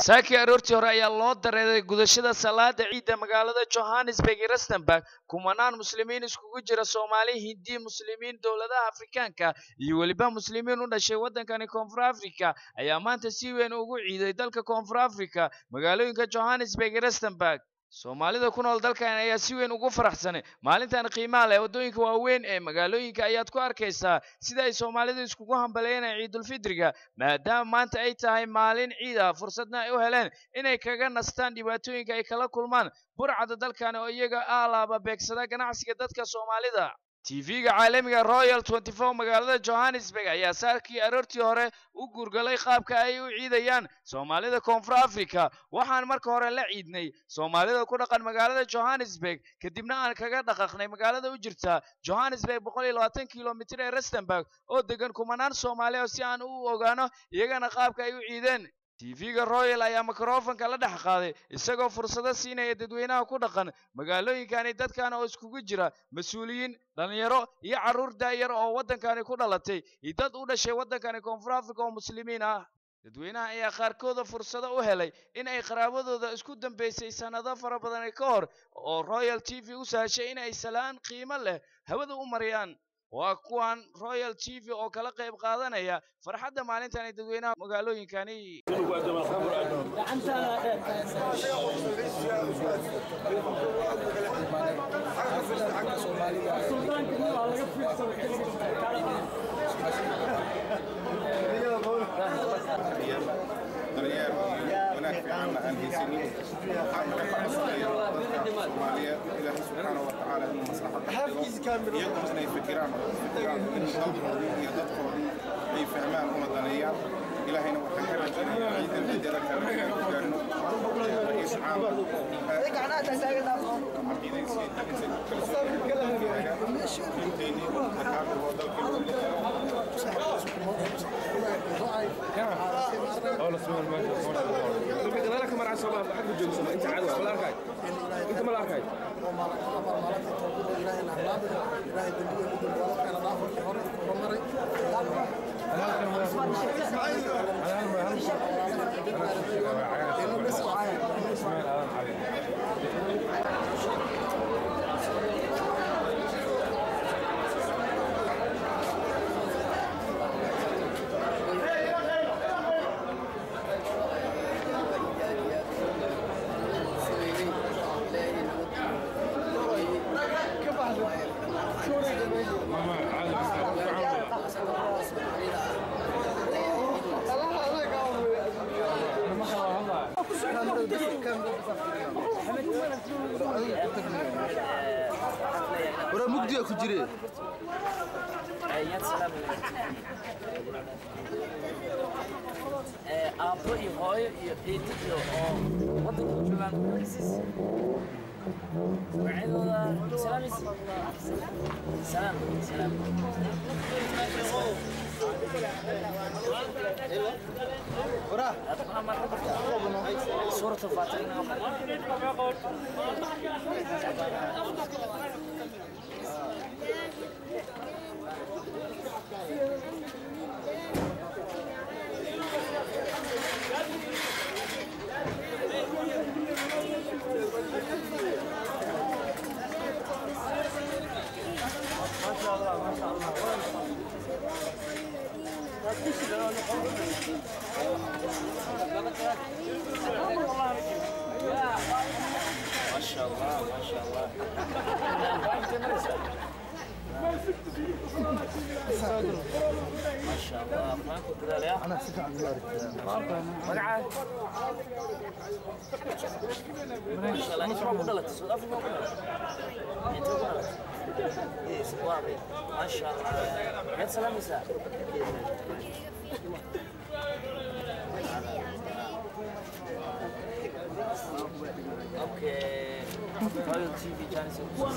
saaki aroortii hore ayaa loo dareeray gudashada salaada ciidda magaalada Johannesburg iyo Rustenburg kumanaan muslimiin iskugu jira Soomaali Hindi muslimiin dowladaha Afrikaanka iyo waliba muslimiin u dhashay wadankani Koonfur Afrika ayaa maanta si weyn ugu ciiday dalka Koonfur Afrika magaalooyinka Johannesburg iyo Rustenburg Soomaalida ku nool dalkan ayaa si weyn ugu faraxsan maalintan qiimaha leh wadooyinka waaweyn ee magaalooyinka ayaad ku arkaysaa sida ay Soomaalidu iskugu hambalyeeyaan Ciidul Fidriga maadaama maanta ay tahay maalin ciid ah fursadna ay u heleen inay kaga nastaan dhibaatooyinka ay kala kulmaan burcada dalkan oo iyaga alaaba beegsada ganacsiga dadka Soomaalida TV-ga caalamiga Royal 24 magaalada Johannesburg ayaa saarkii aroortii hore u gurgalay qaabka ay u ciidayaan Soomaalida Koonfur Afrika waxaan marka hore la ciidnay Soomaalida ku dhaqan magaalada Johannesburg kadibna aan kaga dhaqaaqnay magaalada u jirta Johannesburg 120 kilomitir ee Rustenburg oo degan kumanaan Soomaali oo si aan u ogaano iyagana qaabka ay u ciideen TV-ga Royal ayaa mikrofoonka la dhex qaaday isagoo fursado siinaya dadweynaha ku dhaqan magaalooyinkani dadkan oo iskugu jira mas'uuliyiin dhalinyaro iyo carruur daayar oo wadankani ku dhalatay iyo dad u dhashay wadankani Koonfur Afrika oo muslimiin ah dadweynaha ayaa qaarkood fursado u helay in ay qaraabadooda isku dambeysay sanado fara badan ka hor oo Royal TV u sahashay in ay salaan qiimo leh hawada u mariyaan waa kuwan Royal TV oo kala qayb qaadanaya farxadda maalintan dadweynaha magaalooyinkani إلهنا وحكرنا جميع عيد الفطر رئيس عام ورا مقدي أكو جري. أبو يهوي يتيجي أو وقت كمان كريسيس. وعيد سلام سلام سلام. ورا. صورة الفاتحين. ما شاء الله ما شاء الله. ما شاء الله ما شاء الله. ما شاء الله ما كنت ذا أنا سكت عن الله. مقعد. ما شاء الله أنت ما قدرت تسوي أفضل. أنت قدرت. إيه سوابي. ما شاء الله. يا سلام مساء. اوكي رويال تي في كان يسوي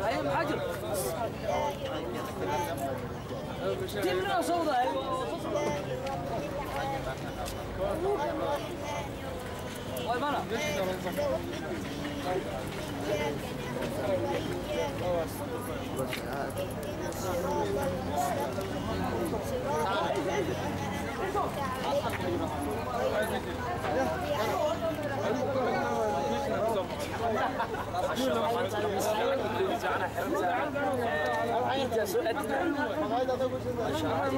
ايوه حاجه جبنا صودا وين مانا ما شاء الله ما أنت بس أنا حرمت عيد سؤالنا ما شاء الله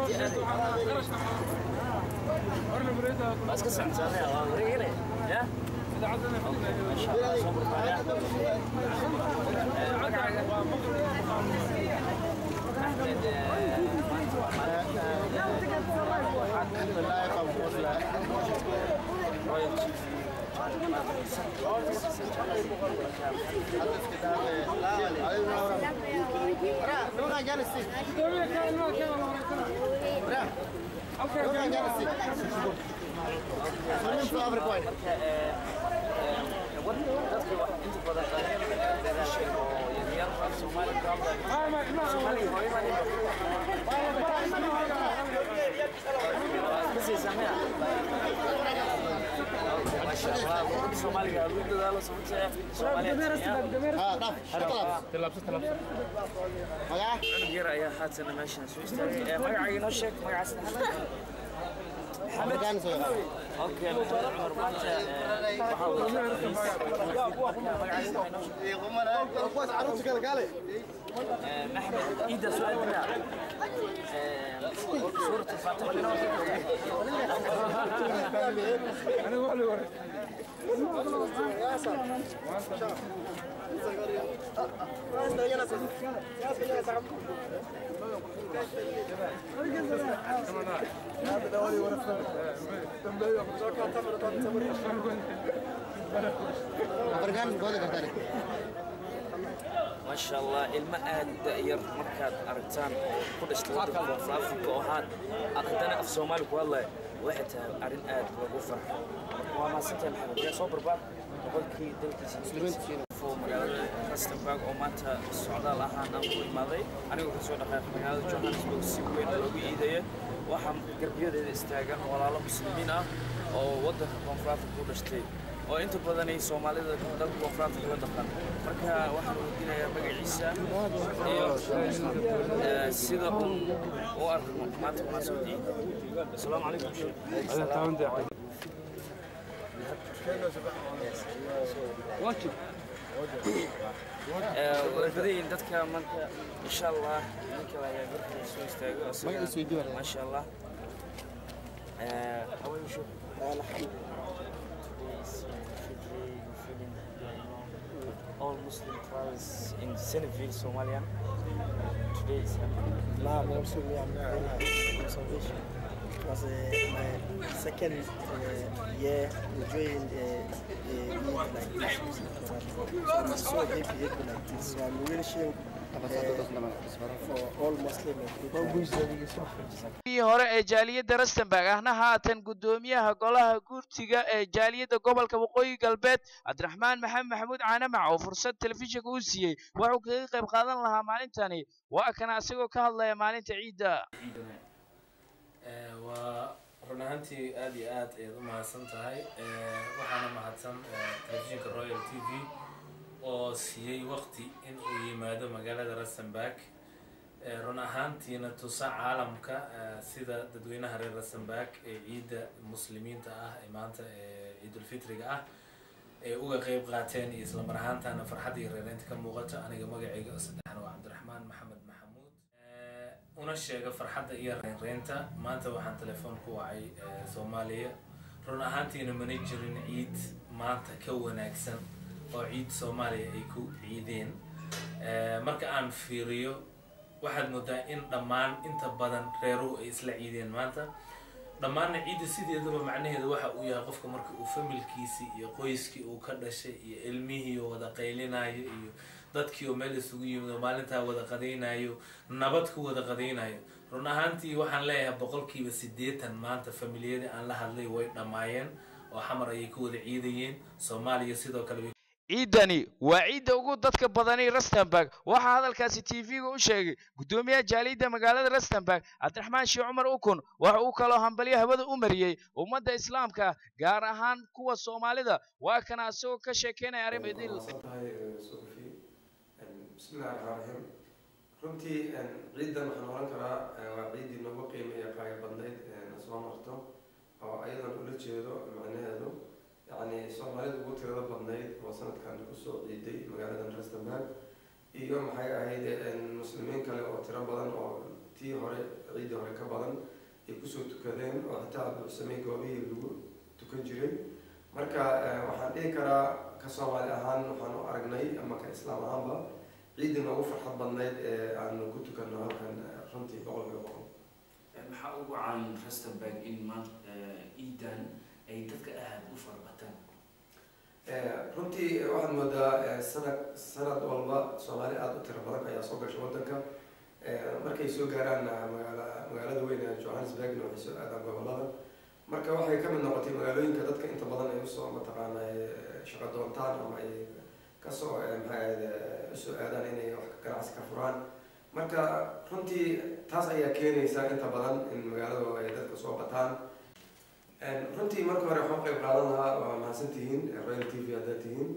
بس كسرت أنا وريني يا ما شاء الله صبر يا حاتم ماشي سويستري مقعي نوشك مقعي محمد كان سوي اوكي محمد عمر مانت محمد ايده سؤال بلا سورة الفاتحة انا هو اللي ورد ما شاء الله الماء داير مركز أركتان كل اشتغال في أفريقيا وهاد أقدنا في الصومال والله واحد أرين آد وقفر وما سنت الحمد يا صبر بعض وقول كي دلك فو مقالة رستنباغ ومانتا السعودة لها نمو الماضي أنا قلت سعودة خير مقالة جوهانسبورغ سيكوين لوغي إيدايا وحام قربية استاغان ولا مسلمين oo wadanka koonfurta ku dhashtay oo inta badan ay Soomaalida dalka koonfurta ka dhaqan marka waxaan weydiinayaa magaciisa iyo sida uu arko maanta ma soo diin assalaamu calaykum وبدين دتك إن شاء الله منك ويا بركة يستاجر ما شاء الله أول شوف الحمد all Muslim tribes in Senegal, Somalia. Today is conservation. It was my second year enjoying like this. So I'm so happy like this. So I'm really sharing for all Muslim people. hore ee jaaliyadda Rustenburg ahna haatan gudoomiyaha golaha guurtiga ee jaaliyadda gobolka waqooyi galbeed Cabdiraxmaan Maxamed Maxamuud Caanamac oo fursad telefishinka u siiyay wuxuu kaga qayb qaadan lahaa maalintani waa kana asagoo ka hadlaya maalinta ciida waa runaantii aad iyo aad ay u mahadsan tahay waxaana mahadsan telefishinka Royal TV oo siiyay waqti in uu yimaado magaalada Rustenburg run ahaantiina tusa caalamka sida dadweynaha reer Rustenburg ee ciida muslimiinta ah ee maanta ciidul fitriga ah ee uga qayb qaateen isla mar ahaantaana farxad iyo reereynta ka muuqato aniga magacayga saddexna waa Cabdiraxmaan Maxamed Maxamuud una sheega farxadda iyo reereynta maanta waxaan telefoon ku wacay Soomaaliya run ahaantiina ma jirin ciid maanta ka wanaagsan oo ciid Soomaaliya ay ku ciideen marka aan fiiriyo waxaad moodaa in dhammaan inta badan reeruhu ay isla ciideen maanta dhammaan ciida sideedaba macnaheedu waxa uu yahay qofka marka uu familkiisi iyo qoyskii uu ka dhashay iyo ilmihii wada qaylinayo iyo dadkii oo meel isugu yimid maalinta wada qadaynayo nabad ku wada qadaynayo run ahaantii waxaan leeyahay 80% maanta familiyada aan la hadlay way dhamaayeen oo xamar ay ku wada ciidayeen Soomaaliya sidoo kale ciidani waa ciida ugu dadka badani Rustenburg waxa hadalkaasi TV-ga u sheegay gudoomiyaha jaaliyadda magaalada Rustenburg Cabdiraxmaan Sheekh Cumar Ukun waxa uu kala hambalyo hawada u mariyay ummadda islaamka gaar ahaan kuwa Soomaalida waa kana asoo ka sheekeynaya arrin idil bismillahirrahmanirrahim runtii ciidan waxaan oran karaa waa ciidii noogu qiimeeya qaayb badnayd soo marto oo ayadan ula jeedo macnaheedu يعني soomaalida ugu tirada badnayd oo sanadkan kusoo ciiday magaalada Rustenburg iyo maxay ahayd muslimiin kale oo tiro badan oo tii hore ciidii hore ka badan ay kusoo tukadeen oo xitaa buuxsamay goobihii lagu tukan jiray marka waxaan dhihi karaa ka Soomaali ahaan waxaan u aragnay ama ka Islaam ahaanba ciidii ugu farxad badnayd ee aan ku tukanno halkan runtii boqolkiiba maxaa ugu caan Rustenburg in maanta ciidan ay dadka aad u farbataan runtii waxaan moodaa sanad walba Soomaali aad u tiro badan ayaa soo gashay wadanka markay soo gaaraan magaalada weyn ee Johannesburg waxay soo aadaan gobolada marka waxay ka mid noqotay magaalooyinka dadka inta badan ay usoo mataqaanaa shaqo doontaan ama ay kasoo usoo aadaan inay wax ganacsi ka furaan marka runtii taas ayaa keenaysa inta badan in magaalada ay dadka soo bataan runtii marka hore waxaan qayb qaadan lahaa waa mahadsantihiin Royal TV haddaad tihiin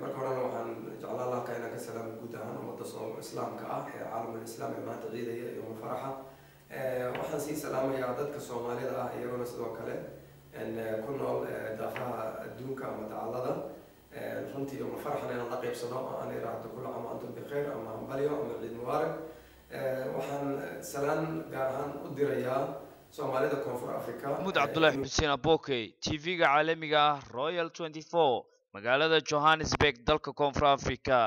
marka horena waxaan jeclaan lahaa inaan ka salaamo guud ahaan ummadda islaamka ah ee caalamul islaam ee maanta ciidaya iyo faraxa waxaan sii salaamayaa dadka Soomaalida ah iyaguna sidoo kale ku nool daafaha adduunka ama dacallada runtii uma farxan inaan la qaybsano oo aan iraahdo kullu caam wa antum bikhair ama hambalyo ama ciid mubaarak waxaan salaan gaar ahaan u dirayaa Soomaalida Koonfur Afrika Mahmoud Cabdullaahi Xuseen Abokey TV-ga caalamiga ah Royal 24 magaalada Johannesburg dalka Koonfur Afrika